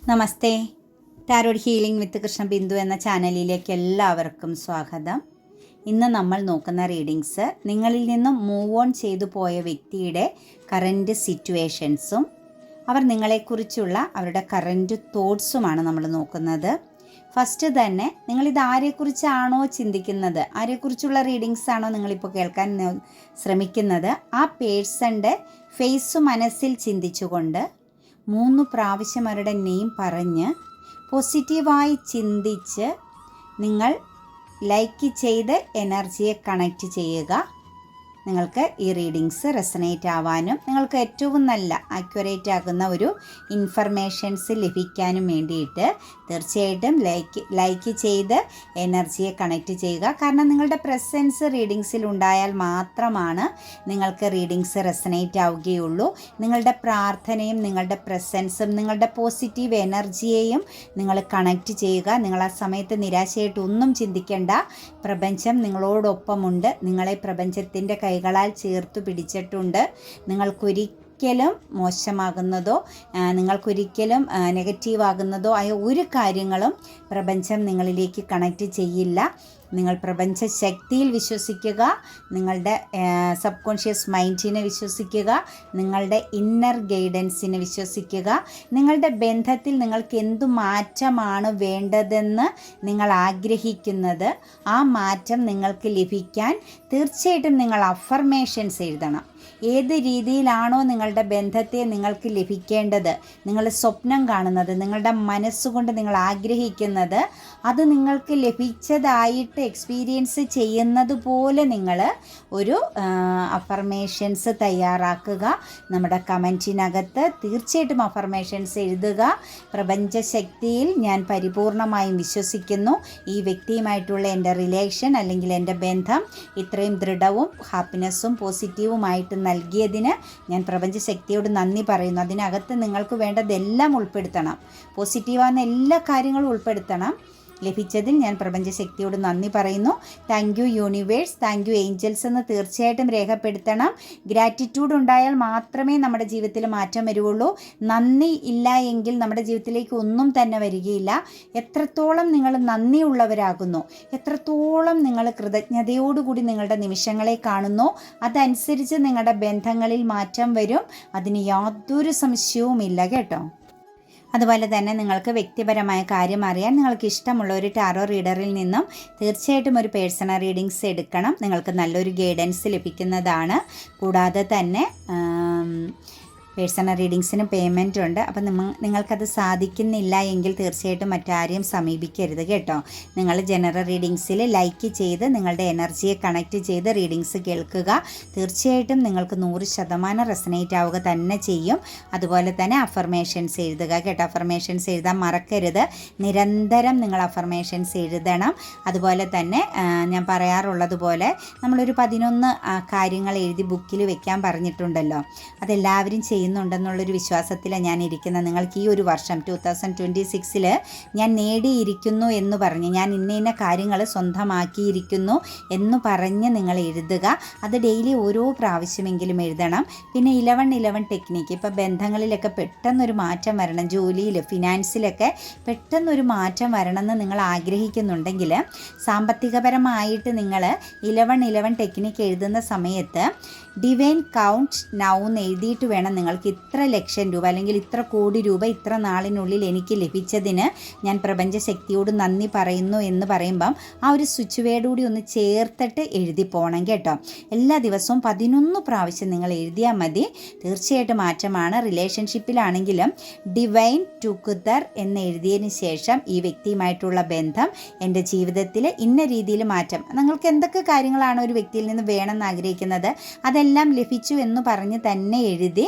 നമസ്തേ. Tarot healing വിത്ത് കൃഷ്ണബിന്ദു എന്ന ചാനലിലേക്ക് എല്ലാവർക്കും സ്വാഗതം. ഇന്ന് നമ്മൾ നോക്കുന്ന റീഡിങ്സ് നിങ്ങളിൽ നിന്നും മൂവ് ഓൺ ചെയ്തു പോയ വ്യക്തിയുടെ കറൻറ്റ് സിറ്റുവേഷൻസും അവർ നിങ്ങളെക്കുറിച്ചുള്ള അവരുടെ കറൻറ്റ് തോട്ട്സുമാണ് നമ്മൾ നോക്കുന്നത്. ഫസ്റ്റ് തന്നെ നിങ്ങളിത് ആരെക്കുറിച്ചാണോ ചിന്തിക്കുന്നത്, ആരെക്കുറിച്ചുള്ള റീഡിങ്സ് ആണോ നിങ്ങളിപ്പോൾ കേൾക്കാൻ ശ്രമിക്കുന്നത്, ആ പേഴ്സൻ്റെ ഫേസ് മനസ്സിൽ ചിന്തിച്ചുകൊണ്ട് 3 പ്രാവശ്യം അവരുടെ നെയിം പറഞ്ഞ് പോസിറ്റീവായി ചിന്തിച്ച് നിങ്ങൾ ലൈക്ക് ചെയ്ത് എനർജിയെ കണക്റ്റ് ചെയ്യുക. നിങ്ങൾക്ക് ഈ റീഡിങ്സ് റെസനേറ്റ് ആവാനും നിങ്ങൾക്ക് ഏറ്റവും നല്ല ആക്യുറേറ്റ് ആകുന്ന ഒരു ഇൻഫർമേഷൻസ് ലഭിക്കാനും വേണ്ടിയിട്ട് തീർച്ചയായിട്ടും ലൈക്ക് ചെയ്ത് എനർജിയെ കണക്റ്റ് ചെയ്യുക. കാരണം നിങ്ങളുടെ പ്രസൻസ് റീഡിങ്സിൽ ഉണ്ടായാൽ മാത്രമാണ് നിങ്ങൾക്ക് റീഡിങ്സ് റെസനേറ്റ് ആവുകയുള്ളൂ. നിങ്ങളുടെ പ്രാർത്ഥനയും നിങ്ങളുടെ പ്രസൻസും നിങ്ങളുടെ പോസിറ്റീവ് എനർജിയെയും നിങ്ങൾ കണക്റ്റ് ചെയ്യുക. നിങ്ങൾ ആ സമയത്ത് നിരാശയായിട്ടൊന്നും ചിന്തിക്കേണ്ട. പ്രപഞ്ചം നിങ്ങളോടൊപ്പമുണ്ട്. നിങ്ങളെ പ്രപഞ്ചത്തിൻ്റെ കൈകളാൽ ചേർത്തു പിടിച്ചിട്ടുണ്ട്. നിങ്ങൾക്കൊരിക്കലും മോശമാകുന്നതോ നിങ്ങൾക്കൊരിക്കലും നെഗറ്റീവാകുന്നതോ ആയ ഒരു കാര്യങ്ങളും പ്രപഞ്ചം നിങ്ങളിലേക്ക് കണക്റ്റ് ചെയ്യില്ല. നിങ്ങൾ പ്രപഞ്ച ശക്തിയിൽ വിശ്വസിക്കുക, നിങ്ങളുടെ സബ് കോൺഷ്യസ് മൈൻഡിനെ വിശ്വസിക്കുക, നിങ്ങളുടെ ഇന്നർ ഗൈഡൻസിനെ വിശ്വസിക്കുക. നിങ്ങളുടെ ബന്ധത്തിൽ നിങ്ങൾക്ക് എന്തു മാറ്റമാണ് വേണ്ടതെന്ന് നിങ്ങൾ ആഗ്രഹിക്കുന്നത്, ആ മാറ്റം നിങ്ങൾക്ക് ലഭിക്കാൻ തീർച്ചയായിട്ടും നിങ്ങൾ അഫർമേഷൻസ് എഴുതണം. ഏത് രീതിയിലാണോ നിങ്ങളുടെ ബന്ധത്തെ നിങ്ങൾക്ക് ലഭിക്കേണ്ടത്, നിങ്ങൾ സ്വപ്നം കാണുന്നത്, നിങ്ങളുടെ മനസ്സുകൊണ്ട് നിങ്ങൾ ആഗ്രഹിക്കുന്നത്, അത് നിങ്ങൾക്ക് ലഭിച്ചതായിട്ട് എക്സ്പീരിയൻസ് ചെയ്യുന്നത് പോലെ നിങ്ങൾ ഒരു അഫർമേഷൻസ് തയ്യാറാക്കുക. നമ്മുടെ കമൻറ്റിനകത്ത് തീർച്ചയായിട്ടും അഫർമേഷൻസ് എഴുതുക. പ്രപഞ്ചശക്തിയിൽ ഞാൻ പരിപൂർണമായും വിശ്വസിക്കുന്നു. ഈ വ്യക്തിയുമായിട്ടുള്ള എൻ്റെ റിലേഷൻ അല്ലെങ്കിൽ എൻ്റെ ബന്ധം ഇത്രയും ദൃഢവും ഹാപ്പിനെസ്സും പോസിറ്റീവുമായിട്ട് നൽകിയതിന് ഞാൻ പ്രപഞ്ചശക്തിയോട് നന്ദി പറയുന്നു. അതിനകത്ത് നിങ്ങൾക്ക് വേണ്ടതെല്ലാം ഉൾപ്പെടുത്തണം. പോസിറ്റീവാകുന്ന എല്ലാ കാര്യങ്ങളും ഉൾപ്പെടുത്തണം. ലഭിച്ചതിൽ ഞാൻ പ്രപഞ്ചശക്തിയോട് നന്ദി പറയുന്നു. Thank you universe, thank you Angeles എന്ന് തീർച്ചയായിട്ടും രേഖപ്പെടുത്തണം. ഗ്രാറ്റിറ്റ്യൂഡ് ഉണ്ടായാൽ മാത്രമേ നമ്മുടെ ജീവിതത്തിൽ മാറ്റം വരുള്ളൂ. നന്ദി ഇല്ല എങ്കിൽ നമ്മുടെ ജീവിതത്തിലേക്ക് ഒന്നും തന്നെ വരികയില്ല. എത്രത്തോളം നിങ്ങൾ നന്ദിയുള്ളവരാകുന്നു, എത്രത്തോളം നിങ്ങൾ കൃതജ്ഞതയോടുകൂടി നിങ്ങളുടെ നിമിഷങ്ങളെ കാണുന്നു, അതനുസരിച്ച് നിങ്ങളുടെ ബന്ധങ്ങളിൽ മാറ്റം വരും. അതിന് യാതൊരു സംശയവുമില്ല കേട്ടോ. അതുപോലെ തന്നെ നിങ്ങൾക്ക് വ്യക്തിപരമായ കാര്യം അറിയാൻ നിങ്ങൾക്ക് ഇഷ്ടമുള്ള ഒരു ടാറോ റീഡറിൽ നിന്നും തീർച്ചയായിട്ടും ഒരു പേഴ്സണൽ റീഡിങ്സ് എടുക്കണം. നിങ്ങൾക്ക് നല്ലൊരു ഗൈഡൻസ് ലഭിക്കുന്നതാണ്. കൂടാതെ തന്നെ പേഴ്സണൽ റീഡിങ്സിന് പേയ്മെൻ്റ് ഉണ്ട്. അപ്പം നിങ്ങൾക്കത് സാധിക്കുന്നില്ല എങ്കിൽ തീർച്ചയായിട്ടും മറ്റാരെയും സമീപിക്കരുത് കേട്ടോ. നിങ്ങൾ ജനറൽ റീഡിങ്സിൽ ലൈക്ക് ചെയ്ത് നിങ്ങളുടെ എനർജിയെ കണക്റ്റ് ചെയ്ത് റീഡിങ്സ് കേൾക്കുക. തീർച്ചയായിട്ടും നിങ്ങൾക്ക് 100% റെസനേറ്റ് ആവുക തന്നെ ചെയ്യും. അതുപോലെ തന്നെ അഫർമേഷൻസ് എഴുതുക കേട്ടോ. അഫർമേഷൻസ് എഴുതാൻ മറക്കരുത്. നിരന്തരം നിങ്ങൾ അഫർമേഷൻസ് എഴുതണം. അതുപോലെ തന്നെ ഞാൻ പറയാറുള്ളതുപോലെ നമ്മളൊരു 11 കാര്യങ്ങൾ എഴുതി ബുക്കിൽ വെക്കാൻ പറഞ്ഞിട്ടുണ്ടല്ലോ. അതെല്ലാവരും ചെയ്യുന്നുണ്ടെന്നുള്ളൊരു വിശ്വാസത്തിലാണ് ഞാൻ ഇരിക്കുന്നത്. നിങ്ങൾക്ക് ഈ ഒരു വർഷം 2026 ഞാൻ നേടിയിരിക്കുന്നു എന്ന് പറഞ്ഞ്, ഞാൻ ഇന്ന കാര്യങ്ങൾ സ്വന്തമാക്കിയിരിക്കുന്നു എന്ന് പറഞ്ഞ് നിങ്ങൾ എഴുതുക. അത് ഡെയിലി ഓരോ പ്രാവശ്യമെങ്കിലും എഴുതണം. പിന്നെ 11 ടെക്നിക്ക്, ഇപ്പോൾ ബന്ധങ്ങളിലൊക്കെ പെട്ടെന്നൊരു മാറ്റം വരണം, ജോലിയിൽ ഫിനാൻസിലൊക്കെ പെട്ടെന്നൊരു മാറ്റം വരണമെന്ന് നിങ്ങൾ ആഗ്രഹിക്കുന്നുണ്ടെങ്കിൽ സാമ്പത്തികപരമായിട്ട് നിങ്ങൾ 11 ടെക്നിക്ക് എഴുതുന്ന സമയത്ത് ഡിവൈൻ കൗണ്ട് നൗ എന്ന് എഴുതിയിട്ട് വേണം നിങ്ങൾക്ക് ഇത്ര ലക്ഷം രൂപ അല്ലെങ്കിൽ ഇത്ര കോടി രൂപ ഇത്ര നാളിനുള്ളിൽ എനിക്ക് ലഭിച്ചതിന് ഞാൻ പ്രപഞ്ചശക്തിയോട് നന്ദി പറയുന്നു എന്ന് പറയുമ്പം ആ ഒരു സ്വിച്ച് വേർഡ് കൂടി ഒന്ന് ചേർത്തിട്ട് എഴുതി പോകണം കേട്ടോ. എല്ലാ ദിവസവും 11 പ്രാവശ്യം നിങ്ങൾ എഴുതിയാൽ മതി. തീർച്ചയായിട്ടും മാറ്റമാണ്. റിലേഷൻഷിപ്പിലാണെങ്കിലും ഡിവൈൻ ടുഗദർ എന്ന് എഴുതിയതിന് ശേഷം ഈ വ്യക്തിയുമായിട്ടുള്ള ബന്ധം എൻ്റെ ജീവിതത്തിൽ ഇന്ന രീതിയിൽ മാറ്റം, നിങ്ങൾക്ക് എന്തൊക്കെ കാര്യങ്ങളാണ് ഒരു വ്യക്തിയിൽ നിന്ന് വേണമെന്ന് ആഗ്രഹിക്കുന്നത് അതെല്ലാം ലഭിച്ചു എന്ന് പറഞ്ഞ് തന്നെ എഴുതി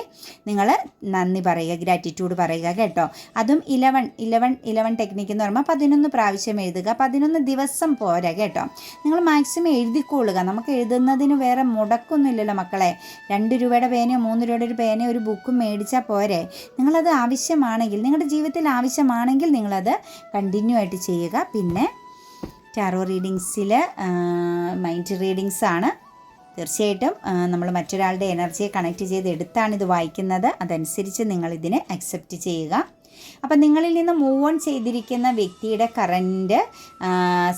നിങ്ങൾ നന്ദി പറയുക, ഗ്രാറ്റിറ്റ്യൂഡ് പറയുക കേട്ടോ. അതും 11 ടെക്നിക്ക് എന്ന് പറയുമ്പോൾ 11 പ്രാവശ്യം എഴുതുക. 11 ദിവസം പോരാ കേട്ടോ. നിങ്ങൾ മാക്സിമം എഴുതിക്കൊള്ളുക. നമുക്ക് എഴുതുന്നതിന് വേറെ മുടക്കൊന്നുമില്ലല്ലോ മക്കളെ. 2 രൂപയുടെ പേനയോ 3 രൂപയുടെ ഒരു പേനയോ ഒരു ബുക്കും മേടിച്ചാൽ പോരെ. നിങ്ങളത് ആവശ്യമാണെങ്കിൽ, നിങ്ങളുടെ ജീവിതത്തിൽ ആവശ്യമാണെങ്കിൽ നിങ്ങളത് കണ്ടിന്യൂ ആയിട്ട് ചെയ്യുക. പിന്നെ ടാറോ റീഡിങ്സിൽ മൈൻഡ് റീഡിങ്സ് ആണ്. തീർച്ചയായിട്ടും നമ്മൾ മറ്റൊരാളുടെ എനർജിയെ കണക്ട് ചെയ്ത് എടുത്താണ് ഇത് വായിക്കുന്നത്. അതനുസരിച്ച് നിങ്ങളിതിനെ അക്സെപ്റ്റ് ചെയ്യുക. അപ്പം നിങ്ങളിൽ നിന്ന് മൂവ് ഓൺ ചെയ്തിരിക്കുന്ന വ്യക്തിയുടെ കറൻറ്റ്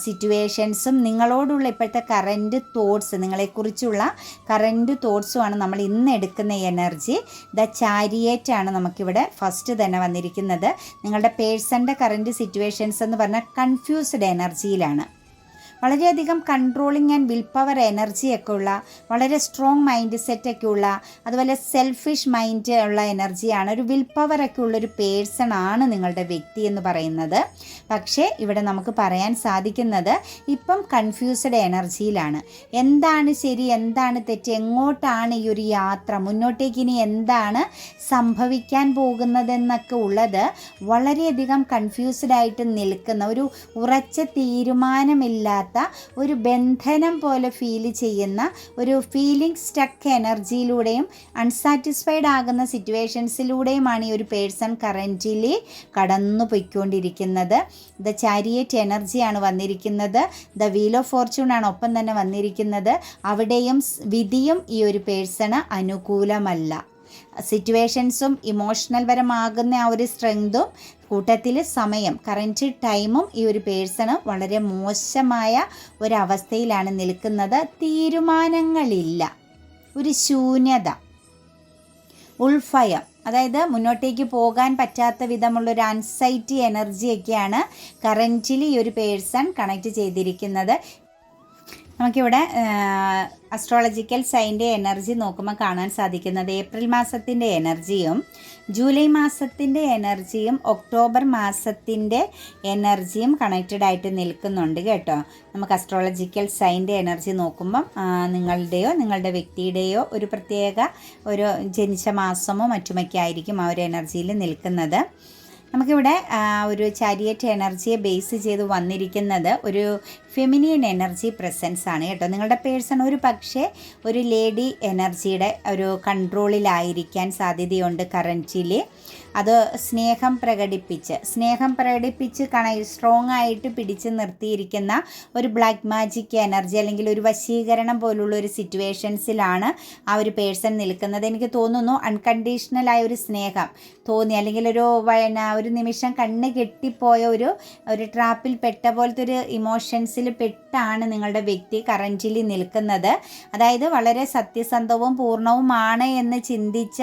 സിറ്റുവേഷൻസും നിങ്ങളോടുള്ള ഇപ്പോഴത്തെ കറൻറ്റ് തോട്ട്സ്, നിങ്ങളെക്കുറിച്ചുള്ള കറൻറ്റ് തോട്ട്സുമാണ് നമ്മൾ ഇന്ന് എടുക്കുന്ന എനർജി. ദ ചാരിയേറ്റ് ആണ് നമുക്കിവിടെ ഫസ്റ്റ് തന്നെ വന്നിരിക്കുന്നത്. നിങ്ങളുടെ പേഴ്സൻ്റെ കറൻറ്റ് സിറ്റുവേഷൻസ് എന്ന് പറഞ്ഞാൽ കൺഫ്യൂസ്ഡ് എനർജിയിലാണ്. വളരെയധികം കൺട്രോളിങ് ആൻഡ് വിൽ പവർ എനർജിയൊക്കെ ഉള്ള, വളരെ സ്ട്രോങ് മൈൻഡ് സെറ്റൊക്കെ ഉള്ള, അതുപോലെ സെൽഫിഷ് മൈൻഡ് ഉള്ള എനർജിയാണ്. ഒരു വിൽ പവറൊക്കെ ഉള്ളൊരു പേഴ്സൺ ആണ് നിങ്ങളുടെ വ്യക്തി എന്ന് പറയുന്നത്. പക്ഷേ ഇവിടെ നമുക്ക് പറയാൻ സാധിക്കുന്നത് ഇപ്പം കൺഫ്യൂസ്ഡ് എനർജിയിലാണ്. എന്താണ് ശരി, എന്താണ് തെറ്റ്, എങ്ങോട്ടാണ് ഈ ഒരു യാത്ര, മുന്നോട്ടേക്ക് ഇനി എന്താണ് സംഭവിക്കാൻ പോകുന്നതെന്നൊക്കെ ഉള്ളത് വളരെയധികം കൺഫ്യൂസ്ഡ് ആയിട്ട് നിൽക്കുന്ന, ഒരു ഉറച്ച തീരുമാനമില്ലാത്ത, ഒരു ബന്ധനം പോലെ ഫീൽ ചെയ്യുന്ന, ഒരു ഫീലിംഗ് സ്റ്റക്ക് എനർജിയിലൂടെയും അൺസാറ്റിസ്ഫൈഡ് ആകുന്ന സിറ്റുവേഷൻസിലൂടെയുമാണ് ഈ ഒരു പേഴ്സൺ കറൻറ്റ്ലി കടന്നു പോയിക്കൊണ്ടിരിക്കുന്നത്. ദ ചാരിയേറ്റ് എനർജിയാണ് വന്നിരിക്കുന്നത്. ദ വീൽ ഓഫ് ഫോർച്യൂൺ ആണ് ഒപ്പം തന്നെ വന്നിരിക്കുന്നത്. അവിടെയും വിധിയും ഈ ഒരു പേഴ്സണ് അനുകൂലമല്ല. സിറ്റുവേഷൻസും ഇമോഷണൽ പരമാകുന്ന ആ ഒരു സ്ട്രെങ്തും കൂട്ടത്തിൽ സമയം, കറൻറ്റ് ടൈമും ഈ ഒരു പേഴ്സണ് വളരെ മോശമായ ഒരവസ്ഥയിലാണ് നിൽക്കുന്നത്. തീരുമാനങ്ങളില്ല, ഒരു ശൂന്യത, ഉൾഭയം, അതായത് മുന്നോട്ടേക്ക് പോകാൻ പറ്റാത്ത വിധമുള്ളൊരു ആൻസൈറ്റി എനർജിയൊക്കെയാണ് കറൻറ്റ്ലി ഈ ഒരു പേഴ്സൺ കണക്ട് ചെയ്തിരിക്കുന്നത്. നമുക്കിവിടെ അസ്ട്രോളജിക്കൽ സൈൻ്റെ എനർജി നോക്കുമ്പോൾ കാണാൻ സാധിക്കുന്നത് ഏപ്രിൽ മാസത്തിൻ്റെ എനർജിയും ജൂലൈ മാസത്തിൻ്റെ എനർജിയും ഒക്ടോബർ മാസത്തിൻ്റെ എനർജിയും കണക്റ്റഡ് ആയിട്ട് നിൽക്കുന്നുണ്ട് കേട്ടോ. നമുക്ക് അസ്ട്രോളജിക്കൽ സൈൻ്റെ എനർജി നോക്കുമ്പം നിങ്ങളുടെയോ നിങ്ങളുടെ വ്യക്തിയുടെയോ ഒരു പ്രത്യേക ഒരു ജനിച്ച മാസമോ മറ്റുമൊക്കെ ആയിരിക്കും ആ ഒരു എനർജിയിൽ നിൽക്കുന്നത്. നമുക്കിവിടെ ഒരു ചാരിയറ്റ് എനർജിയെ ബേസ് ചെയ്ത് വന്നിരിക്കുന്നത് ഒരു ഫെമിനിയൻ എനർജി പ്രസൻസ് ആണ് കേട്ടോ. നിങ്ങളുടെ പേഴ്സൺ ഒരു പക്ഷേ ഒരു ലേഡി എനർജിയുടെ ഒരു കൺട്രോളിലായിരിക്കാൻ സാധ്യതയുണ്ട് കറൻറ്റ്ലി. അത് സ്നേഹം പ്രകടിപ്പിച്ച് സ്ട്രോങ് ആയിട്ട് പിടിച്ച് നിർത്തിയിരിക്കുന്ന ഒരു ബ്ലാക്ക് മാജിക് എനർജി അല്ലെങ്കിൽ ഒരു വശീകരണം പോലുള്ള ഒരു സിറ്റുവേഷൻസിലാണ് ആ ഒരു പേഴ്സൺ നിൽക്കുന്നത്. എനിക്ക് തോന്നുന്നു അൺകണ്ടീഷണലായ ഒരു സ്നേഹം തോന്നി, അല്ലെങ്കിൽ ഒരു നിമിഷം കണ്ണ് കെട്ടിപ്പോയ ഒരു ട്രാപ്പിൽ പെട്ട പോലത്തെ ഒരു ഇമോഷൻസിൽ പെട്ടാണ് നിങ്ങളുടെ വ്യക്തി കറൻറ്റ്ലി നിൽക്കുന്നത്. അതായത് വളരെ സത്യസന്ധവും പൂർണ്ണവുമാണ് എന്ന് ചിന്തിച്ച,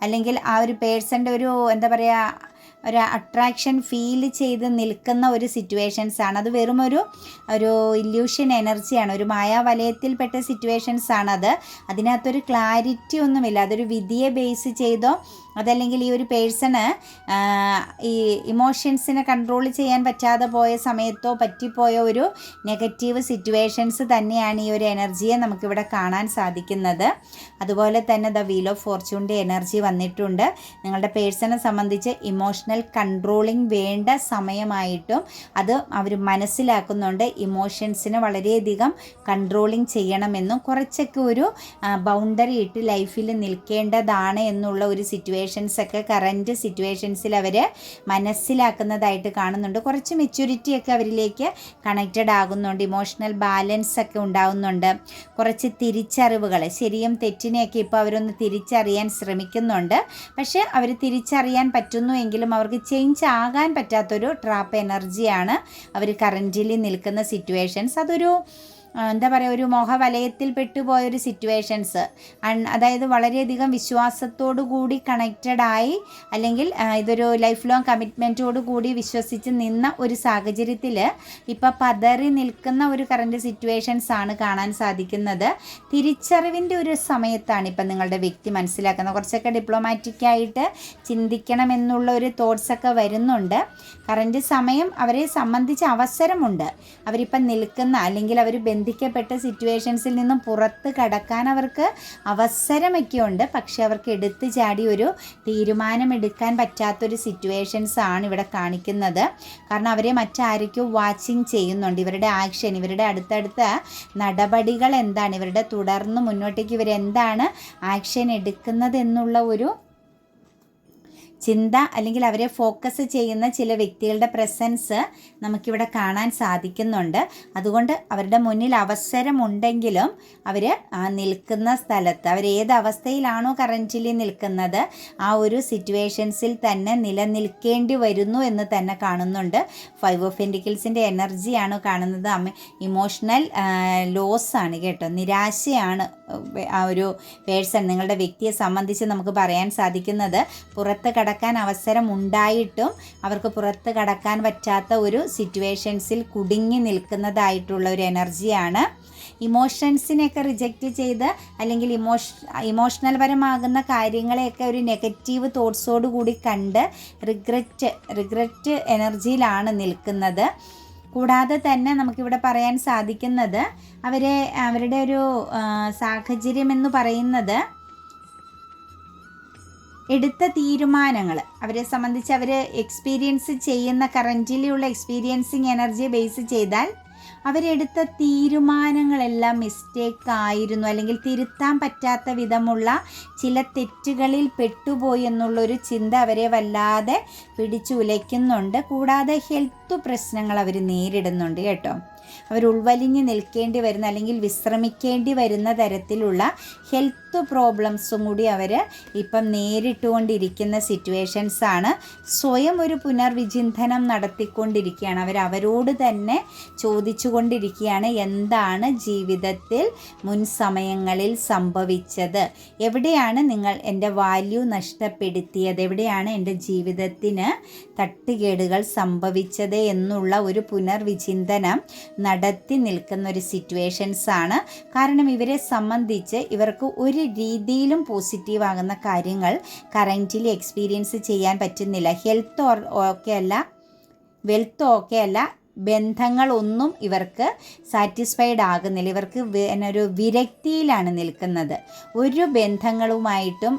അല്ലെങ്കിൽ ആ ഒരു പേഴ്സൻ്റെ ഒരു എന്താ പറയുക, ഒരു അട്രാക്ഷൻ ഫീൽ ചെയ്ത് നിൽക്കുന്ന ഒരു സിറ്റുവേഷൻസാണ്. അത് വെറും ഒരു ഇല്യൂഷൻ എനർജിയാണ്, ഒരു മായാവലയത്തിൽപ്പെട്ട സിറ്റുവേഷൻസാണത്. അതിനകത്തൊരു ക്ലാരിറ്റി ഒന്നുമില്ല. അതൊരു വിധിയെ ബേസ് ചെയ്തോ അതല്ലെങ്കിൽ ഈ ഒരു പേഴ്സണ് ഈ ഇമോഷൻസിനെ കൺട്രോൾ ചെയ്യാൻ പറ്റാതെ പോയ സമയത്തോ പറ്റിപ്പോയ ഒരു നെഗറ്റീവ് സിറ്റുവേഷൻസ് തന്നെയാണ് ഈ ഒരു എനർജിയെ നമുക്കിവിടെ കാണാൻ സാധിക്കുന്നത്. അതുപോലെ തന്നെ ദ വീൽ ഓഫ് ഫോർച്യൂണിൻ്റെ എനർജി വന്നിട്ടുണ്ട്. നിങ്ങളുടെ പേഴ്സണെ സംബന്ധിച്ച് ഇമോഷണൽ കൺട്രോളിങ് വേണ്ട സമയമായിട്ടും അത് അവർ മനസ്സിലാക്കുന്നുണ്ട്. ഇമോഷൻസിനെ വളരെയധികം കൺട്രോളിങ് ചെയ്യണമെന്നും കുറച്ചൊക്കെ ഒരു ബൗണ്ടറി ഇട്ട് ലൈഫിൽ നിൽക്കേണ്ടതാണ് എന്നുള്ള ഒരു സിറ്റുവേഷൻസൊക്കെ കറൻറ്റ് സിറ്റുവേഷൻസിൽ അവർ മനസ്സിലാക്കുന്നതായിട്ട് കാണുന്നുണ്ട്. കുറച്ച് മെച്യൂരിറ്റിയൊക്കെ അവരിലേക്ക് കണക്റ്റഡ് ആകുന്നുണ്ട്. ഇമോഷണൽ ബാലൻസ് ഒക്കെ ഉണ്ടാകുന്നുണ്ട്. കുറച്ച് തിരിച്ചറിവുകൾ, ശരിയും തെറ്റിനെയൊക്കെ ഇപ്പോൾ അവരൊന്ന് തിരിച്ചറിയാൻ ശ്രമിക്കുന്നുണ്ട്. പക്ഷേ അവർ തിരിച്ചറിയാൻ പറ്റുന്നുവെങ്കിലും അവർക്ക് ചേഞ്ച് ആകാൻ പറ്റാത്തൊരു ട്രാപ്പ് എനർജിയാണ് അവർ കറൻറ്റ്ലി നിൽക്കുന്ന സിറ്റുവേഷൻസ്. അതൊരു എന്താ പറയുക, ഒരു മോഹവലയത്തിൽ പെട്ടുപോയൊരു സിറ്റുവേഷൻസ്, അതായത് വളരെയധികം വിശ്വാസത്തോടു കൂടി കണക്റ്റഡായി, അല്ലെങ്കിൽ ഇതൊരു ലൈഫ് ലോങ് കമ്മിറ്റ്മെൻറ്റോടു കൂടി വിശ്വസിച്ച് നിന്ന ഒരു സാഹചര്യത്തിൽ ഇപ്പോൾ പതറി നിൽക്കുന്ന ഒരു കറൻറ്റ് സിറ്റുവേഷൻസ് ആണ് കാണാൻ സാധിക്കുന്നത്. തിരിച്ചറിവിൻ്റെ ഒരു സമയത്താണ് ഇപ്പം നിങ്ങളുടെ വ്യക്തി മനസ്സിലാക്കുന്നത്. കുറച്ചൊക്കെ ഡിപ്ലോമാറ്റിക്കായിട്ട് ചിന്തിക്കണമെന്നുള്ള ഒരു തോട്ട്സൊക്കെ വരുന്നുണ്ട്. കറൻറ്റ് സമയം അവരെ സംബന്ധിച്ച് അവസരമുണ്ട്. അവരിപ്പം നിൽക്കുന്ന, അല്ലെങ്കിൽ അവർ ബന്ധിക്കപ്പെട്ട സിറ്റുവേഷൻസിൽ നിന്നും പുറത്ത് കടക്കാൻ അവർക്ക് അവസരമൊക്കെ ഉണ്ട്. പക്ഷെ അവർക്ക് എടുത്തു ചാടി ഒരു തീരുമാനമെടുക്കാൻ പറ്റാത്തൊരു സിറ്റുവേഷൻസ് ആണ് ഇവിടെ കാണിക്കുന്നത്. കാരണം അവരെ മറ്റാരൊക്കെയോ വാച്ചിങ് ചെയ്യുന്നുണ്ട്. ഇവരുടെ ആക്ഷൻ, ഇവരുടെ അടുത്തടുത്ത നടപടികൾ എന്താണ്, ഇവരുടെ തുടർന്ന് മുന്നോട്ടേക്ക് ഇവരെന്താണ് ആക്ഷൻ എടുക്കുന്നത് എന്നുള്ള ഒരു ചിന്ത അല്ലെങ്കിൽ അവരെ ഫോക്കസ് ചെയ്യുന്ന ചില വ്യക്തികളുടെ പ്രസൻസ് നമുക്കിവിടെ കാണാൻ സാധിക്കുന്നുണ്ട്. അതുകൊണ്ട് അവരുടെ മുന്നിൽ അവസരമുണ്ടെങ്കിലും അവർ നിൽക്കുന്ന സ്ഥലത്ത് അവരേത് അവസ്ഥയിലാണോ കറൻറ്റ്ലി നിൽക്കുന്നത് ആ ഒരു സിറ്റുവേഷൻസിൽ തന്നെ നിലനിൽക്കേണ്ടി വരുന്നു എന്ന് തന്നെ കാണുന്നുണ്ട്. 5 ഓഫ് പെന്റിക്കിൾസിൻ്റെ എനർജിയാണ് കാണുന്നത്. ഇമോഷണൽ ലോസ് ആണ് കേട്ടോ, നിരാശയാണ് ആ ഒരു പേഴ്സൺ നിങ്ങളുടെ വ്യക്തിയെ സംബന്ധിച്ച് നമുക്ക് പറയാൻ സാധിക്കുന്നത്. പുറത്ത് കടക്കാൻ അവസരം ഉണ്ടായിട്ടും അവർക്ക് പുറത്ത് കടക്കാൻ പറ്റാത്ത ഒരു സിറ്റുവേഷൻസിൽ കുടുങ്ങി നിൽക്കുന്നതായിട്ടുള്ള ഒരു എനർജിയാണ്. ഇമോഷൻസിനെയൊക്കെ റിജക്റ്റ് ചെയ്ത് അല്ലെങ്കിൽ ഇമോഷണൽ പരമാകുന്ന കാര്യങ്ങളെയൊക്കെ ഒരു നെഗറ്റീവ് തോട്ട്സോട് കൂടി കണ്ട് റിഗ്രറ്റ് എനർജിയിലാണ് നിൽക്കുന്നത്. കൂടാതെ തന്നെ നമുക്കിവിടെ പറയാൻ സാധിക്കുന്നത് അവരുടെ ഒരു സാഹചര്യം എന്ന് പറയുന്നത് എടുത്ത തീരുമാനങ്ങൾ അവരെ സംബന്ധിച്ച് അവർ എക്സ്പീരിയൻസ് ചെയ്യുന്ന കറൻറ്റിലുള്ള എക്സ്പീരിയൻസിങ് എനർജിയെ ബേസ് ചെയ്താൽ അവരെടുത്ത തീരുമാനങ്ങളെല്ലാം മിസ്റ്റേക്ക് ആയിരുന്നു, അല്ലെങ്കിൽ തിരുത്താൻ പറ്റാത്ത വിധമുള്ള ചില തെറ്റുകളിൽ പെട്ടുപോയി എന്നുള്ളൊരു ചിന്ത അവരെ വല്ലാതെ പിടിച്ചുലയ്ക്കുന്നുണ്ട്. കൂടാതെ ഹെൽത്ത് പ്രശ്നങ്ങൾ അവർ നേരിടുന്നുണ്ട് കേട്ടോ. അവർ ഉൾവലിഞ്ഞ് നിൽക്കേണ്ടി വരുന്ന അല്ലെങ്കിൽ വിശ്രമിക്കേണ്ടി വരുന്ന തരത്തിലുള്ള ഹെൽത്ത് പ്രോബ്ലംസും കൂടി അവർ ഇപ്പം നേരിട്ടുകൊണ്ടിരിക്കുന്ന സിറ്റുവേഷൻസാണ്. സ്വയം ഒരു പുനർവിചിന്തനം നടത്തിക്കൊണ്ടിരിക്കുകയാണ്. അവരോട് തന്നെ ചോദിച്ചുകൊണ്ടിരിക്കുകയാണ്, എന്താണ് ജീവിതത്തിൽ മുൻ സമയങ്ങളിൽ സംഭവിച്ചത്, എവിടെയാണ് നിങ്ങൾ എൻ്റെ വാല്യൂ നഷ്ടപ്പെടുത്തിയത്, എവിടെയാണ് എൻ്റെ ജീവിതത്തിന് തട്ടുകേടുകൾ സംഭവിച്ചത് എന്നുള്ള ഒരു പുനർവിചിന്തനം നടത്തി നിൽക്കുന്ന ഒരു സിറ്റുവേഷൻസാണ്. കാരണം ഇവരെ സംബന്ധിച്ച് ഇവർക്ക് ഒരു രീതിയിലും പോസിറ്റീവ് ആകുന്ന കാര്യങ്ങൾ കറൻറ്റ്ലി എക്സ്പീരിയൻസ് ചെയ്യാൻ പറ്റുന്നില്ല. ഹെൽത്ത് ഓക്കെ അല്ല, വെൽത്ത് ഓക്കെ അല്ല, ബന്ധങ്ങളൊന്നും ഇവർക്ക് സാറ്റിസ്ഫൈഡ് ആകുന്നില്ല. ഇവർക്ക് ഒരു വിരക്തിയിലാണ് നിൽക്കുന്നത്. ഒരു ബന്ധങ്ങളുമായിട്ടും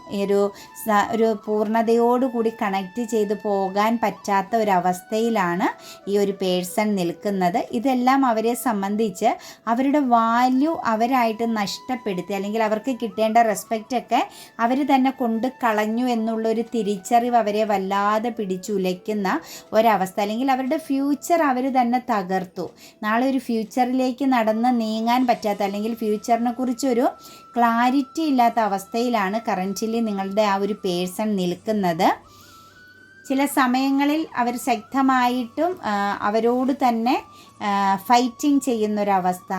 ഒരു പൂർണ്ണതയോടുകൂടി കണക്റ്റ് ചെയ്ത് പോകാൻ പറ്റാത്ത ഒരവസ്ഥയിലാണ് ഈ ഒരു പേഴ്സൺ നിൽക്കുന്നത്. ഇതെല്ലാം അവരെ സംബന്ധിച്ച് അവരുടെ വാല്യൂ അവരായിട്ട് നഷ്ടപ്പെടുത്തി, അല്ലെങ്കിൽ അവർക്ക് കിട്ടേണ്ട റെസ്പെക്റ്റൊക്കെ അവർ തന്നെ കൊണ്ട് കളഞ്ഞു എന്നുള്ളൊരു തിരിച്ചറിവ് അവരെ വല്ലാതെ പിടിച്ചുലയ്ക്കുന്ന ഒരവസ്ഥ. അല്ലെങ്കിൽ അവരുടെ ഫ്യൂച്ചർ അവർ തന്നെ തകർത്തു. നാളെ ഒരു ഫ്യൂച്ചറിലേക്ക് നടന്ന് നീങ്ങാൻ പറ്റാത്ത, അല്ലെങ്കിൽ ഫ്യൂച്ചറിനെ കുറിച്ചൊരു ക്ലാരിറ്റി ഇല്ലാത്ത അവസ്ഥയിലാണ് കറൻറ്റ്ലി നിങ്ങളുടെ ആ ഒരു പേഴ്സൺ നിൽക്കുന്നത്. ചില സമയങ്ങളിൽ അവർ ശക്തമായിട്ടും അവരോട് തന്നെ ഫൈറ്റിംഗ് ചെയ്യുന്നൊരവസ്ഥ,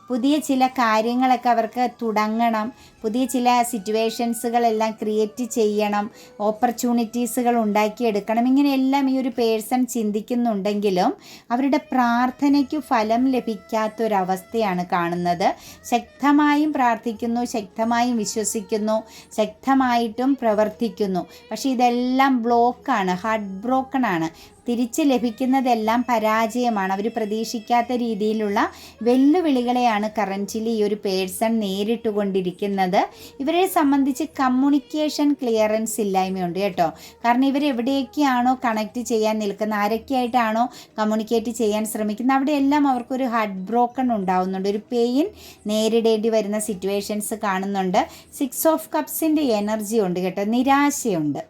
പുതിയ ചില കാര്യങ്ങളൊക്കെ അവർക്ക് തുടങ്ങണം, പുതിയ ചില സിറ്റുവേഷൻസുകളെല്ലാം ക്രിയേറ്റ് ചെയ്യണം, ഓപ്പർച്യൂണിറ്റീസുകൾ ഉണ്ടാക്കിയെടുക്കണം. ഇങ്ങനെയെല്ലാം ഈ ഒരു പേഴ്സൺ ചിന്തിക്കുന്നുണ്ടെങ്കിലും അവരുടെ പ്രാർത്ഥനയ്ക്ക് ഫലം ലഭിക്കാത്തൊരവസ്ഥയാണ് കാണുന്നത്. ശക്തമായും പ്രാർത്ഥിക്കുന്നു, ശക്തമായും വിശ്വസിക്കുന്നു, ശക്തമായിട്ടും പ്രവർത്തിക്കുന്നു. പക്ഷേ ഇതെല്ലാം ബ്ലോക്കാണ്, ഹാർട്ട് ബ്രോക്കൺ ആണ്. തിരിച്ച് ലഭിക്കുന്നതെല്ലാം പരാജയമാണ്. അവർ പ്രതീക്ഷിക്കാത്ത രീതിയിലുള്ള വെല്ലുവിളികളെയാണ് കറൻറ്റ്ലി ഈ ഒരു പേഴ്സൺ നേരിട്ടുകൊണ്ടിരിക്കുന്നത്. ഇവരെ സംബന്ധിച്ച് കമ്മ്യൂണിക്കേഷൻ ക്ലിയറൻസ് ഇല്ലായ്മയുണ്ട് കേട്ടോ. കാരണം ഇവരെവിടെയൊക്കെയാണോ കണക്റ്റ് ചെയ്യാൻ നിൽക്കുന്നത്, ആരൊക്കെയായിട്ടാണോ കമ്മ്യൂണിക്കേറ്റ് ചെയ്യാൻ ശ്രമിക്കുന്നത്, അവിടെയെല്ലാം അവർക്കൊരു ഹാർട്ട് ബ്രോക്കൺ ഉണ്ടാവുന്നുണ്ട്, ഒരു പെയിൻ നേരിടേണ്ടി വരുന്ന സിറ്റുവേഷൻസ് കാണുന്നുണ്ട്. 6 ഓഫ് കപ്സിൻ്റെ എനർജി ഉണ്ട് കേട്ടോ, നിരാശയുണ്ട്.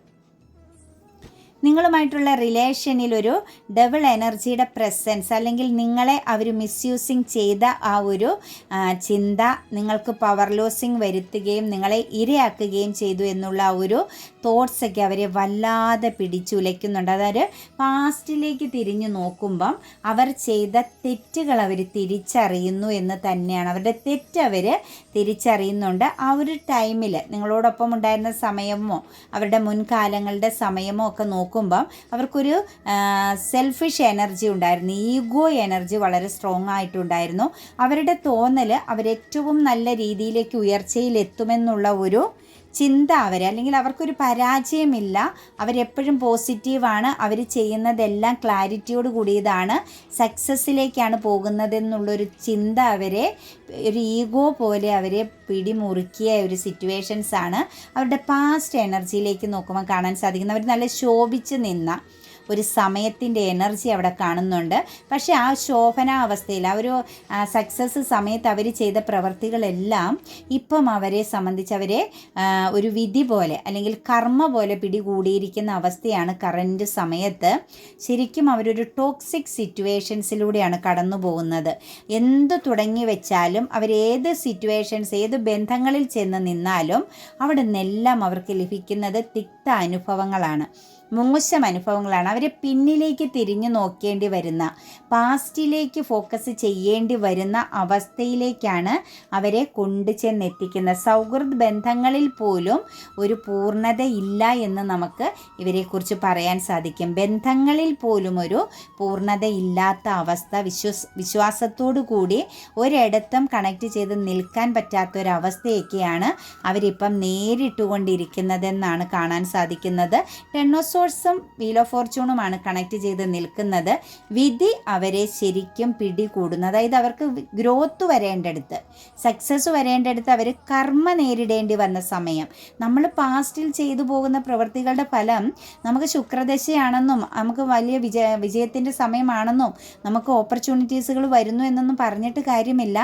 നിങ്ങളുമായിട്ടുള്ള റിലേഷനിൽ ഒരു ഡബിൾ എനർജിയുടെ പ്രസൻസ്, അല്ലെങ്കിൽ നിങ്ങളെ അവർ മിസ്യൂസിങ് ചെയ്ത ആ ഒരു ചിന്ത നിങ്ങൾക്ക് പവർ ലോസിങ് വരുത്തുകയും നിങ്ങളെ ഇരയാക്കുകയും ചെയ്തു എന്നുള്ള ആ ഒരു തോട്ട്സൊക്കെ അവരെ വല്ലാതെ പിടിച്ചുലയ്ക്കുന്നുണ്ട്. അതായത് പാസ്റ്റിലേക്ക് തിരിഞ്ഞു നോക്കുമ്പം അവർ ചെയ്ത തെറ്റുകൾ അവർ തിരിച്ചറിയുന്നു എന്ന് തന്നെയാണ്. അവരുടെ തെറ്റ് അവർ തിരിച്ചറിയുന്നുണ്ട്. ആ ഒരു ടൈമിൽ നിങ്ങളോടൊപ്പം ഉണ്ടായിരുന്ന സമയമോ അവരുടെ മുൻകാലങ്ങളുടെ സമയമോ ഒക്കെ നോക്കുമ്പം അവർക്കൊരു സെൽഫിഷ് എനർജി ഉണ്ടായിരുന്നു, ഈഗോ എനർജി വളരെ സ്ട്രോങ് ആയിട്ടുണ്ടായിരുന്നു. അവരുടെ തോന്നൽ അവരേറ്റവും നല്ല രീതിയിലേക്ക് ഉയർച്ചയിലെത്തുമെന്നുള്ള ഒരു ചിന്ത അല്ലെങ്കിൽ അവർക്കൊരു പരാജയമില്ല, അവരെപ്പോഴും പോസിറ്റീവാണ്, അവർ ചെയ്യുന്നതെല്ലാം ക്ലാരിറ്റിയോട് കൂടിയതാണ്, സക്സസ്സിലേക്കാണ് പോകുന്നതെന്നുള്ളൊരു ചിന്ത അവരെ ഒരു ഈഗോ പോലെ അവരെ പിടിമുറുക്കിയ ഒരു സിറ്റുവേഷൻസാണ് അവരുടെ പാസ്റ്റ് എനർജിയിലേക്ക് നോക്കുമ്പോൾ കാണാൻ സാധിക്കുന്നത്. അവർ നല്ല ശോഭിച്ച് നിന്ന ഒരു സമയത്തിൻ്റെ എനർജി അവിടെ കാണുന്നുണ്ട്. പക്ഷേ ആ ശോഭന അവസ്ഥയിൽ ആ ഒരു സക്സസ് സമയത്ത് അവർ ചെയ്ത പ്രവർത്തികളെല്ലാം ഇപ്പം അവരെ സംബന്ധിച്ച് അവരെ ഒരു വിധി പോലെ അല്ലെങ്കിൽ കർമ്മ പോലെ പിടികൂടിയിരിക്കുന്ന അവസ്ഥയാണ് കറൻറ്റ് സമയത്ത്. ശരിക്കും അവരൊരു ടോക്സിക് സിറ്റുവേഷൻസിലൂടെയാണ് കടന്നു പോകുന്നത്. എന്ത് തുടങ്ങി വെച്ചാലും അവരേത് സിറ്റുവേഷൻസ് ഏത് ബന്ധങ്ങളിൽ ചെന്ന് നിന്നാലും അവിടെ നിന്നെല്ലാം അവർക്ക് ലഭിക്കുന്നത് തിക്ത അനുഭവങ്ങളാണ്, മോശം അനുഭവങ്ങളാണ്. അവരെ പിന്നിലേക്ക് തിരിഞ്ഞു നോക്കേണ്ടി വരുന്ന, പാസ്റ്റിലേക്ക് ഫോക്കസ് ചെയ്യേണ്ടി വരുന്ന അവസ്ഥയിലേക്കാണ് അവരെ കൊണ്ടു ചെന്നെത്തിക്കുന്നത്. സൗഹൃദ ബന്ധങ്ങളിൽ പോലും ഒരു പൂർണ്ണതയില്ല എന്ന് നമുക്ക് ഇവരെക്കുറിച്ച് പറയാൻ സാധിക്കും. ബന്ധങ്ങളിൽ പോലും ഒരു പൂർണ്ണതയില്ലാത്ത അവസ്ഥ, വിശ്വാസത്തോടു കൂടി ഒരിടത്തും കണക്ട് ചെയ്ത് നിൽക്കാൻ പറ്റാത്തൊരവസ്ഥയൊക്കെയാണ് അവരിപ്പം നേരിട്ടുകൊണ്ടിരിക്കുന്നതെന്നാണ് കാണാൻ സാധിക്കുന്നത്. ടെന്നോസോഴ്സും വീൽ ഓഫ് ഫോർച്യൂണുമാണ് കണക്ട് ചെയ്ത് നിൽക്കുന്നത്. വിധി അവരെ ശരിക്കും പിടികൂടുന്നു. അതായത് അവർക്ക് ഗ്രോത്ത് വരേണ്ടടുത്ത്, സക്സസ് വരേണ്ടടുത്ത് അവർ കർമ്മ നേരിടേണ്ടി വന്ന സമയം. നമ്മൾ പാസ്റ്റിൽ ചെയ്തു പോകുന്ന പ്രവൃത്തികളുടെ ഫലം നമുക്ക് ശുക്രദശയാണെന്നും നമുക്ക് വലിയ വിജയത്തിൻ്റെ സമയമാണെന്നും നമുക്ക് ഓപ്പർച്യൂണിറ്റീസുകൾ വരുന്നു എന്നൊന്നും പറഞ്ഞിട്ട് കാര്യമില്ല.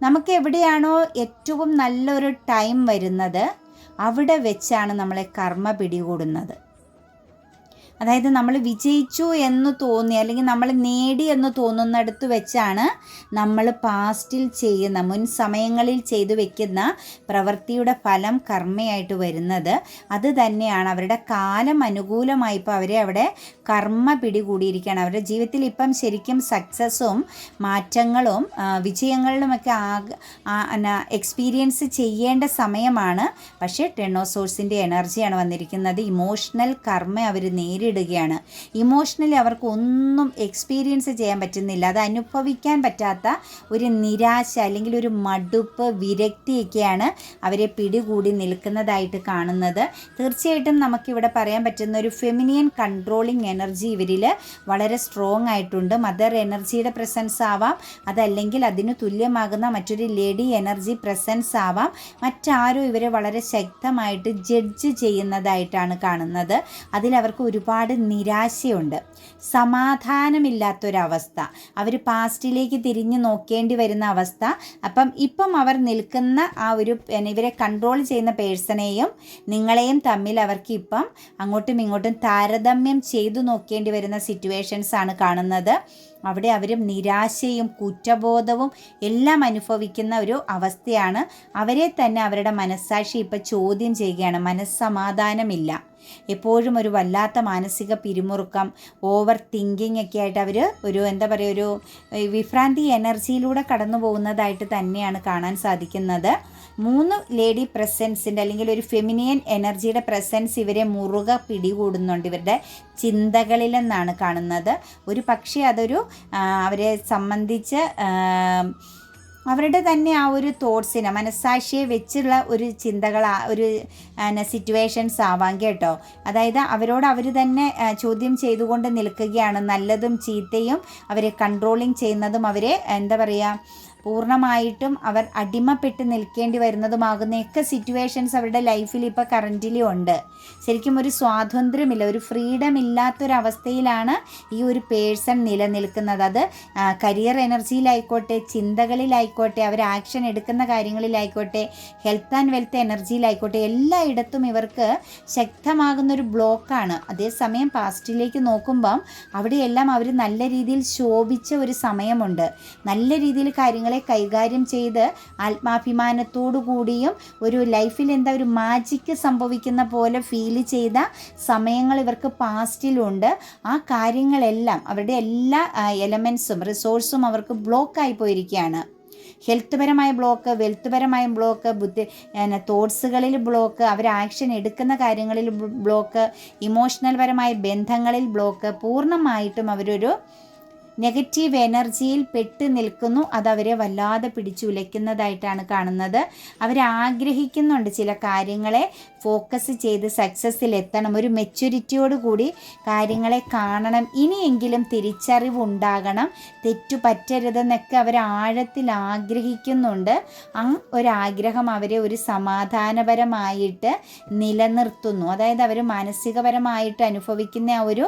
നമുക്ക് എവിടെയാണോ ഏറ്റവും നല്ലൊരു ടൈം വരുന്നത് അവിടെ വെച്ചാണ് നമ്മളെ കർമ്മ പിടികൂടുന്നത്. അതായത് നമ്മൾ വിജയിച്ചു എന്ന് തോന്നി അല്ലെങ്കിൽ നമ്മൾ നേടി എന്ന് തോന്നുന്നിടത്ത് വെച്ചാണ് നമ്മൾ പാസ്റ്റിൽ ചെയ്യുന്ന മുൻ സമയങ്ങളിൽ ചെയ്തു വെക്കുന്ന പ്രവൃത്തിയുടെ ഫലം കർമ്മയായിട്ട് വരുന്നത്. അത് തന്നെയാണ് അവരുടെ കാലം അനുകൂലമായിപ്പോൾ അവരെ അവിടെ കർമ്മ പിടികൂടിയിരിക്കുകയാണ്. അവരുടെ ജീവിതത്തിൽ ഇപ്പം ശരിക്കും സക്സസ്സും മാറ്റങ്ങളും വിജയങ്ങളിലുമൊക്കെ എക്സ്പീരിയൻസ് ചെയ്യേണ്ട സമയമാണ്. പക്ഷേ ടെന്നോസോഴ്സിൻ്റെ എനർജിയാണ് വന്നിരിക്കുന്നത്. ഇമോഷണൽ കർമ്മ അവർ നേരിടുകയാണ്. ഇമോഷണലി അവർക്ക് ഒന്നും എക്സ്പീരിയൻസ് ചെയ്യാൻ പറ്റുന്നില്ല. അത് അനുഭവിക്കാൻ പറ്റാത്ത ഒരു നിരാശ അല്ലെങ്കിൽ ഒരു മടുപ്പ്, വിരക്തിയൊക്കെയാണ് അവരെ പിടികൂടി നിൽക്കുന്നതായിട്ട് കാണുന്നത്. തീർച്ചയായിട്ടും നമുക്കിവിടെ പറയാൻ പറ്റുന്ന ഒരു ഫെമിനിയൻ കൺട്രോളിങ് എനർജി ഇവരിൽ വളരെ സ്ട്രോങ് ആയിട്ടുണ്ട്. മദർ എനർജിയുടെ പ്രസൻസ് ആവാം, അതല്ലെങ്കിൽ അതിന് തുല്യമാകുന്ന മറ്റൊരു ലേഡി എനർജി പ്രസൻസ് ആവാം. മറ്റാരും ഇവരെ വളരെ ശക്തമായിട്ട് ജഡ്ജ് ചെയ്യുന്നതായിട്ടാണ് കാണുന്നത്. അതിലവർക്ക് ഒരുപാട് നിരാശയുണ്ട്, സമാധാനമില്ലാത്തൊരവസ്ഥ, അവർ പാസ്റ്റിലേക്ക് തിരിഞ്ഞു നോക്കേണ്ടി വരുന്ന അവസ്ഥ. ഇപ്പം അവർ നിൽക്കുന്ന ആ ഒരു ഇവരെ കൺട്രോൾ ചെയ്യുന്ന പേഴ്സണെയും നിങ്ങളെയും തമ്മിൽ അവർക്ക് ഇപ്പം അങ്ങോട്ടും ഇങ്ങോട്ടും താരതമ്യം ചെയ്തു നോക്കേണ്ടി വരുന്ന സിറ്റുവേഷൻസ് ആണ് കാണുന്നത്. അവിടെ അവർ നിരാശയും കുറ്റബോധവും എല്ലാം അനുഭവിക്കുന്ന ഒരു അവസ്ഥയാണ്. അവരെ തന്നെ അവരുടെ മനസ്സാക്ഷി ഇപ്പം ചോദ്യം ചെയ്യുകയാണ്. മനസ്സമാധാനമില്ല, എപ്പോഴും ഒരു വല്ലാത്ത മാനസിക പിരിമുറുക്കം, ഓവർ തിങ്കിങ് ഒക്കെ ആയിട്ട് അവർ ഒരു ഒരു വിഭ്രാന്തി എനർജിയിലൂടെ കടന്നു പോകുന്നതായിട്ട് തന്നെയാണ് കാണാൻ സാധിക്കുന്നത്. 3 ലേഡി പ്രസൻസിൻ്റെ അല്ലെങ്കിൽ ഒരു ഫെമിനിയൻ എനർജിയുടെ പ്രസൻസ് ഇവരെ മുറുകെ പിടികൂടുന്നുണ്ട് ഇവരുടെ ചിന്തകളിലെന്നാണ് കാണുന്നത്. ഒരു പക്ഷേ അതൊരു അവരെ സംബന്ധിച്ച് അവരുടെ തന്നെ ആ ഒരു തോട്ട്സിനെ, മനസ്സാക്ഷിയെ വെച്ചുള്ള ഒരു ചിന്തകൾ, ഒരു സിറ്റുവേഷൻസ് ആവാം കേട്ടോ. അതായത് അവരോട് അവർ തന്നെ ചോദ്യം ചെയ്തുകൊണ്ട് നിൽക്കുകയാണ്. നല്ലതും ചീത്തയും അവരെ കൺട്രോളിങ് ചെയ്യുന്നതും അവരെ പൂർണ്ണമായിട്ടും അവർ അടിമപ്പെട്ട് നിൽക്കേണ്ടി വരുന്നതുമാകുന്നയൊക്കെ സിറ്റുവേഷൻസ് അവരുടെ ലൈഫിൽ ഇപ്പോൾ കറൻ്റിലി ഉണ്ട്. ശരിക്കും ഒരു സ്വാതന്ത്ര്യമില്ല, ഒരു ഫ്രീഡം ഇല്ലാത്തൊരവസ്ഥയിലാണ് ഈ ഒരു പേഴ്സൺ നിലനിൽക്കുന്നത്. അത് കരിയർ എനർജിയിലായിക്കോട്ടെ, ചിന്തകളിലായിക്കോട്ടെ, അവർ ആക്ഷൻ എടുക്കുന്ന കാര്യങ്ങളിലായിക്കോട്ടെ, ഹെൽത്ത് ആൻഡ് വെൽത്ത് എനർജിയിലായിക്കോട്ടെ, എല്ലായിടത്തും ഇവർക്ക് ശക്തമാകുന്നൊരു ബ്ലോക്കാണ്. അതേസമയം പാസ്റ്റിലേക്ക് നോക്കുമ്പം അവിടെയെല്ലാം അവർ നല്ല രീതിയിൽ ശോഭിച്ച ഒരു സമയമുണ്ട്. നല്ല രീതിയിൽ കാര്യങ്ങൾ കൈകാര്യം ചെയ്ത് ആത്മാഭിമാനത്തോടു കൂടിയും ഒരു ലൈഫിൽ ഒരു മാജിക്ക് സംഭവിക്കുന്ന പോലെ ഫീൽ ചെയ്ത സമയങ്ങൾ ഇവർക്ക് പാസ്റ്റിലുണ്ട്. ആ കാര്യങ്ങളെല്ലാം അവരുടെ എല്ലാ എലമെൻസും റിസോഴ്സും അവർക്ക് ബ്ലോക്കായി പോയിരിക്കുകയാണ്. ഹെൽത്ത് പരമായ ബ്ലോക്ക്, വെൽത്ത് പരമായ ബ്ലോക്ക്, തോട്ട്സുകളിൽ ബ്ലോക്ക്, അവർ ആക്ഷൻ എടുക്കുന്ന കാര്യങ്ങളിൽ ബ്ലോക്ക്, ഇമോഷണൽ പരമായ ബന്ധങ്ങളിൽ ബ്ലോക്ക്. പൂർണ്ണമായിട്ടും അവരൊരു നെഗറ്റീവ് എനർജിയിൽ പെട്ട് നിൽക്കുന്നു. അതവരെ വല്ലാതെ പിടിച്ചുലയ്ക്കുന്നതായിട്ടാണ് കാണുന്നത്. അവരാഗ്രഹിക്കുന്നുണ്ട് ചില കാര്യങ്ങളെ ഫോക്കസ് ചെയ്ത് സക്സസ്സിലെത്തണം. ഒരു മെച്യൂരിറ്റിയോട് കൂടി കാര്യങ്ങളെ കാണണം. ഇനിയെങ്കിലും തിരിച്ചറിവുണ്ടാകണം, തെറ്റു പറ്റരുതെന്നൊക്കെ അവർ ആഴത്തിൽ ആഗ്രഹിക്കുന്നുണ്ട്. ആ ഒരാഗ്രഹം അവരെ ഒരു സമാധാനപരമായിട്ട് നിലനിർത്തുന്നു. അതായത് അവർ മാനസികപരമായിട്ട് അനുഭവിക്കുന്ന ആ ഒരു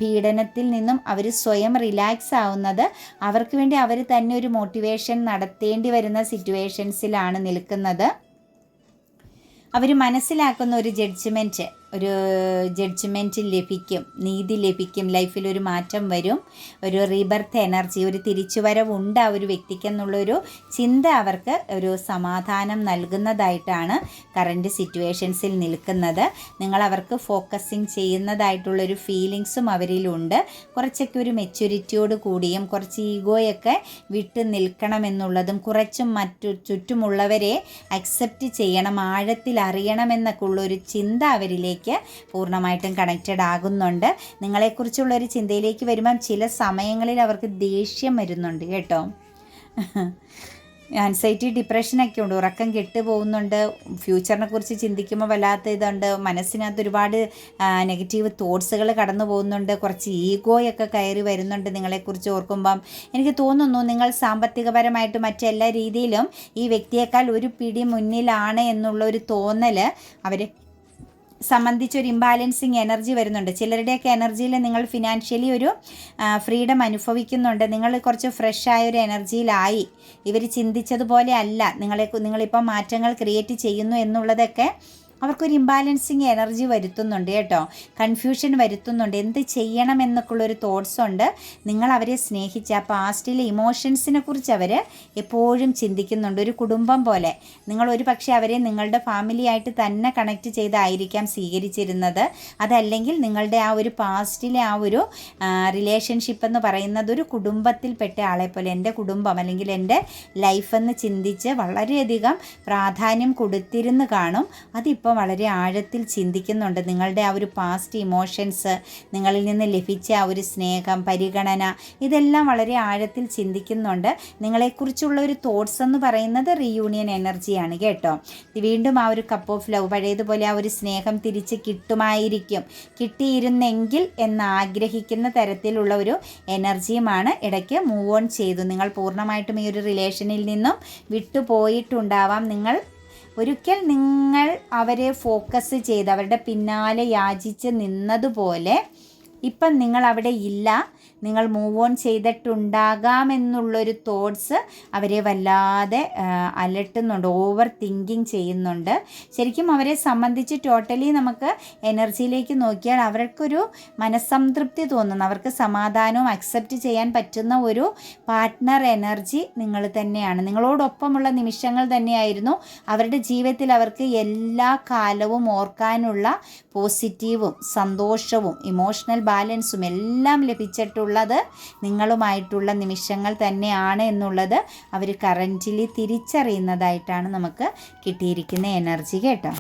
പീഡനത്തിൽ നിന്നും അവർ സ്വയം റിലാക്സ് ആവുന്നത്, അവർക്ക് വേണ്ടി അവർ തന്നെ ഒരു മോട്ടിവേഷൻ നടത്തേണ്ടി വരുന്ന സിറ്റുവേഷൻസിലാണ് നിൽക്കുന്നത്. അവർ മനസ്സിലാക്കുന്ന ഒരു ജഡ്ജ്മെൻറ്റ് ലഭിക്കും, നീതി ലഭിക്കും, ലൈഫിലൊരു മാറ്റം വരും, ഒരു റീബർത്ത് എനർജി, ഒരു തിരിച്ചുവരവുണ്ട് ആ ഒരു വ്യക്തിക്കെന്നുള്ളൊരു ചിന്ത അവർക്ക് ഒരു സമാധാനം നൽകുന്നതായിട്ടാണ് കറൻറ്റ് സിറ്റുവേഷൻസിൽ നിൽക്കുന്നത്. നിങ്ങൾ അവർക്ക് ഫോക്കസിങ് ചെയ്യുന്നതായിട്ടുള്ളൊരു ഫീലിങ്സും അവരിലുണ്ട്. കുറച്ചൊക്കെ ഒരു മെച്യൂരിറ്റിയോട് കൂടിയും കുറച്ച് ഈഗോയൊക്കെ വിട്ട് നിൽക്കണമെന്നുള്ളതും കുറച്ചും ചുറ്റുമുള്ളവരെ അക്സെപ്റ്റ് ചെയ്യണം, ആഴത്തിൽ അറിയണമെന്നൊക്കെ ഉള്ളൊരു ചിന്ത അവരിലേക്ക് പൂർണ്ണമായിട്ടും കണക്റ്റഡ് ആകുന്നുണ്ട്. നിങ്ങളെക്കുറിച്ചുള്ളൊരു ചിന്തയിലേക്ക് വരുമ്പം ചില സമയങ്ങളിൽ അവർക്ക് ദേഷ്യം വരുന്നുണ്ട് കേട്ടോ. ആൻസൈറ്റി, ഡിപ്രഷനൊക്കെ ഉണ്ട്, ഉറക്കം കെട്ടുപോകുന്നുണ്ട്, ഫ്യൂച്ചറിനെ കുറിച്ച് ചിന്തിക്കുമ്പോൾ വല്ലാത്ത ഇതുണ്ട്, മനസ്സിനകത്ത് ഒരുപാട് നെഗറ്റീവ് തോട്ട്സുകൾ കടന്നു പോകുന്നുണ്ട്, കുറച്ച് ഈഗോയൊക്കെ കയറി വരുന്നുണ്ട് നിങ്ങളെക്കുറിച്ച് ഓർക്കുമ്പം. എനിക്ക് തോന്നുന്നു നിങ്ങൾ സാമ്പത്തികപരമായിട്ട് മറ്റെല്ലാ രീതിയിലും ഈ വ്യക്തിയേക്കാൾ ഒരു പിടി മുന്നിലാണ് എന്നുള്ള ഒരു തോന്നൽ അവരെ സംബന്ധിച്ചൊരു ഇംബാലൻസിങ് എനർജി വരുന്നുണ്ട്. ചിലരുടെയൊക്കെ എനർജിയിൽ നിങ്ങൾ ഫിനാൻഷ്യലി ഒരു ഫ്രീഡം അനുഭവിക്കുന്നുണ്ട്. നിങ്ങൾ കുറച്ച് ഫ്രഷായ ഒരു എനർജിയിലായി. ഇവർ ചിന്തിച്ചതുപോലെ അല്ല നിങ്ങളിപ്പം മാറ്റങ്ങൾ ക്രിയേറ്റ് ചെയ്യുന്നു എന്നുള്ളതൊക്കെ അവർക്കൊരു ഇംബാലൻസിങ് എനർജി വരുത്തുന്നുണ്ട് കേട്ടോ, കൺഫ്യൂഷൻ വരുത്തുന്നുണ്ട്. എന്ത് ചെയ്യണമെന്നൊക്കെ ഉള്ളൊരു തോട്ട്സ് ഉണ്ട്. നിങ്ങൾ അവരെ സ്നേഹിച്ച ആ പാസ്റ്റിലെ ഇമോഷൻസിനെ കുറിച്ച് അവർ എപ്പോഴും ചിന്തിക്കുന്നുണ്ട്. ഒരു കുടുംബം പോലെ നിങ്ങൾ ഒരു പക്ഷേ അവരെ നിങ്ങളുടെ ഫാമിലിയായിട്ട് തന്നെ കണക്റ്റ് ചെയ്തായിരിക്കാം സ്വീകരിച്ചിരുന്നത്. അതല്ലെങ്കിൽ നിങ്ങളുടെ ആ ഒരു പാസ്റ്റിലെ ആ ഒരു റിലേഷൻഷിപ്പ് എന്ന് പറയുന്നത് ഒരു കുടുംബത്തിൽപ്പെട്ട ആളെ പോലെ, എൻ്റെ കുടുംബം അല്ലെങ്കിൽ എൻ്റെ ലൈഫെന്ന് ചിന്തിച്ച് വളരെയധികം പ്രാധാന്യം കൊടുത്തിരുന്ന് കാണും. അതിപ്പോൾ വളരെ ആഴത്തിൽ ചിന്തിക്കുന്നുണ്ട്. നിങ്ങളുടെ ആ ഒരു പാസ്റ്റ് ഇമോഷൻസ്, നിങ്ങളിൽ നിന്ന് ലഭിച്ച ആ ഒരു സ്നേഹം, പരിഗണന, ഇതെല്ലാം വളരെ ആഴത്തിൽ ചിന്തിക്കുന്നുണ്ട്. നിങ്ങളെക്കുറിച്ചുള്ള ഒരു തോട്ട്സ് എന്ന് പറയുന്നത് റീയൂണിയൻ എനർജിയാണ് കേട്ടോ. വീണ്ടും ആ ഒരു കപ്പ് ഓഫ് ലവ്, പഴയതുപോലെ ആ ഒരു സ്നേഹം തിരിച്ച് കിട്ടിയിരുന്നെങ്കിൽ എന്നാഗ്രഹിക്കുന്ന തരത്തിലുള്ള ഒരു എനർജിയുമാണ്. ഇടയ്ക്ക് മൂവ് ഓൺ ചെയ്തു, നിങ്ങൾ പൂർണ്ണമായിട്ടും ഈ ഒരു റിലേഷനിൽ നിന്നും വിട്ടുപോയിട്ടുണ്ടാവാം. ഒരിക്കൽ നിങ്ങൾ അവരെ ഫോക്കസ് ചെയ്ത് അവരുടെ പിന്നാലെ യാചിച്ച് നിന്നതുപോലെ ഇപ്പം നിങ്ങൾ അവിടെ ഇല്ല, നിങ്ങൾ മൂവ് ഓൺ ചെയ്തിട്ടുണ്ടാകാമെന്നുള്ളൊരു തോട്ട്സ് അവരെ വല്ലാതെ അലട്ടുന്നുണ്ട്, ഓവർ തിങ്കിങ് ചെയ്യുന്നുണ്ട്. ശരിക്കും അവരെ സംബന്ധിച്ച് ടോട്ടലി നമുക്ക് എനർജിയിലേക്ക് നോക്കിയാൽ അവർക്കൊരു മനസ്സംതൃപ്തി തോന്നുന്നു, അവർക്ക് സമാധാനവും അക്സെപ്റ്റ് ചെയ്യാൻ പറ്റുന്ന ഒരു പാർട്ട്ണർ എനർജി നിങ്ങൾ തന്നെയാണ്. നിങ്ങളോടൊപ്പമുള്ള നിമിഷങ്ങൾ തന്നെയായിരുന്നു അവരുടെ ജീവിതത്തിൽ അവർക്ക് എല്ലാ കാലവും ഓർക്കാനുള്ള പോസിറ്റീവും സന്തോഷവും ഇമോഷണൽ ബാലൻസും എല്ലാം ലഭിച്ചിട്ടുള്ളത് നിങ്ങളുമായിട്ടുള്ള നിമിഷങ്ങൾ തന്നെയാണ് എന്നുള്ളത് അവർ കറൻറ്റ്ലി തിരിച്ചറിയുന്നതായിട്ടാണ് നമുക്ക് കിട്ടിയിരിക്കുന്ന എനർജി കേട്ടോ.